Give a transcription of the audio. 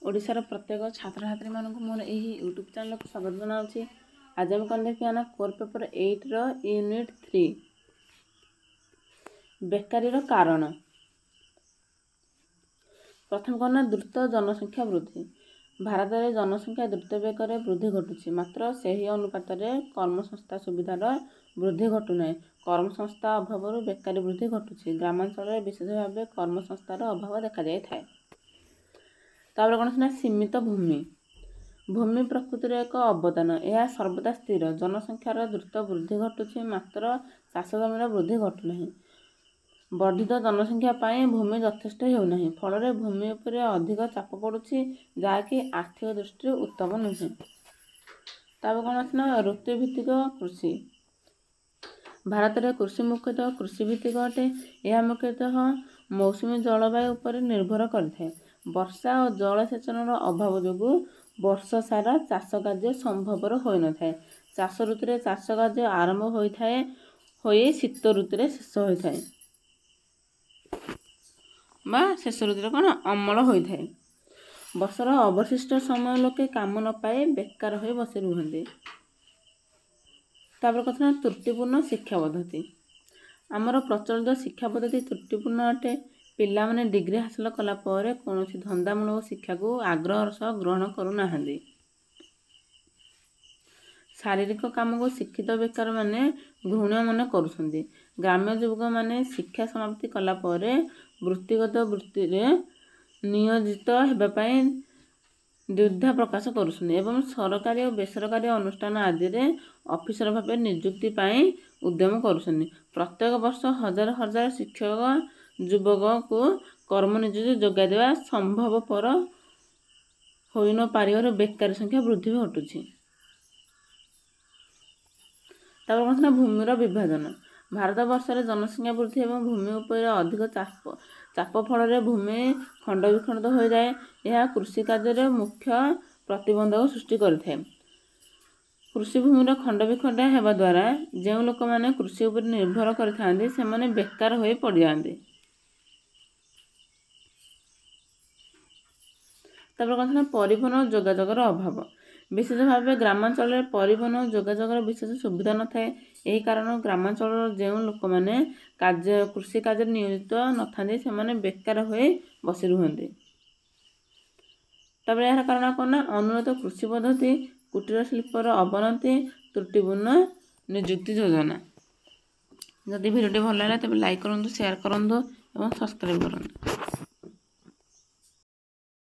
ओडिशार प्रत्येक छात्र छात्री मानक मोर यही यूट्यूब चैनल को स्वागत जनाऊँगी। आज आम कौन देखिए ना कोर पेपर 8 यूनिट 3 बेकारी कारण। प्रथम कौन ना द्रुत जनसंख्या वृद्धि। भारत में जनसंख्या द्रुत बेगर वृद्धि घटुची, मात्र से ही अनुपात में कर्मसंस्था सुविधार वृद्धि घटुना। कर्मसंस्था अभाव बेकारी वृद्धि घटुची। ग्रामांचल विशेष भाव कर्मसंस्थार अभाव देखा जाए। तापर कौन ना सीमित भूमि। भूमि प्रकृतिर एक अवदान, यह सर्वदा स्थिर। जनसंख्यार द्रुत वृद्धि घटुची, मात्र चाष जमीर वृद्धि घटुना। वर्धित जनसंख्या पाई भूमि यथेष्ट होना, फल भूमि उपर अधिक चाप पड़ुची, जहाँकि आर्थिक दृष्टि उत्तम नुहे। तापर कौन अच्छे ना ऋतुभित्तिक कृषि। भारत में कृषि मुख्यतः कृषि भित्तिक अटे। यह मुख्यतः मौसुमी जलवायु पर निर्भर करते। वर्षा और जलसेचन अभाव जो वर्ष सारा चाष कार्य संभव हो न था। चाष ऋतु चाष कार्य आरंभ होता है, शीत ऋतु शेष होता है, शेष ऋतु कौन अमल होता है। वर्षर अवशिष्ट समय लोके काम न पाए बेकार हो बसी रुहते। तापर कथा त्रुटिपूर्ण शिक्षा पद्धति। आमर प्रचलित शिक्षा पद्धति त्रुटिपूर्ण अटे। पिला माने डिग्री हासिल कला पर कौन धंदामूलक शिक्षा को आग्रह सह ग्रहण करूना। शारीरिक काम को शिक्षित बेकार माने घृण्य मन करुछंदी। ग्राम्य युवक माने शिक्षा समाप्ति कला पर वृत्तिगत वृत्ति रे नियोजित हेबा पई द्विधा प्रकाश करुछंदी एवं सरकारी और बेसरकारी अनुष्ठान आदि रे ऑफिसर भाव नियुक्ति पाई उद्यम करुछंदी। प्रत्येक वर्ष हजार हजार शिक्षक युवक को कर्म नियोजित जोगाई देवा संभवपर हो न पारिबार बेकारी संख्या वृद्धि घटुची। तापर कौन ना भूमिर विभाजन। भारत वर्ष में जनसंख्या वृद्धि एवं भूमि उपर अधिक चाप फल भूमि खंड विखंडित हो जाए। यह कृषि कार्य मुख्य प्रतिबंधक सृष्टि करें। कृषि भूमिर खंड विखंड होगा द्वारा जो लोक मैंने कृषि उपर निर्भर करते से बेकार हो पड़ जाते। तापर कौन ना परिवहन और जोगाजोगर अभाव। विशेष भाव ग्रामांचल परिवहन और जोगाजोगर विशेष सुविधा न थाए। यही कारण ग्रामांचल जो लोक मैंने कृषि कार्य नियोजित न था से बेकार हो बसी रुहते। तापर यार कारण कौन ना अनुन्नत कृषि पद्धति, कुटीर शिल्पर अवनति, त्रुटिपूर्ण नियुक्ति योजना। जदि भिडियो भल लगा तेज लाइक करूँ, शेयर करूँ और सब्सक्राइब करूँ।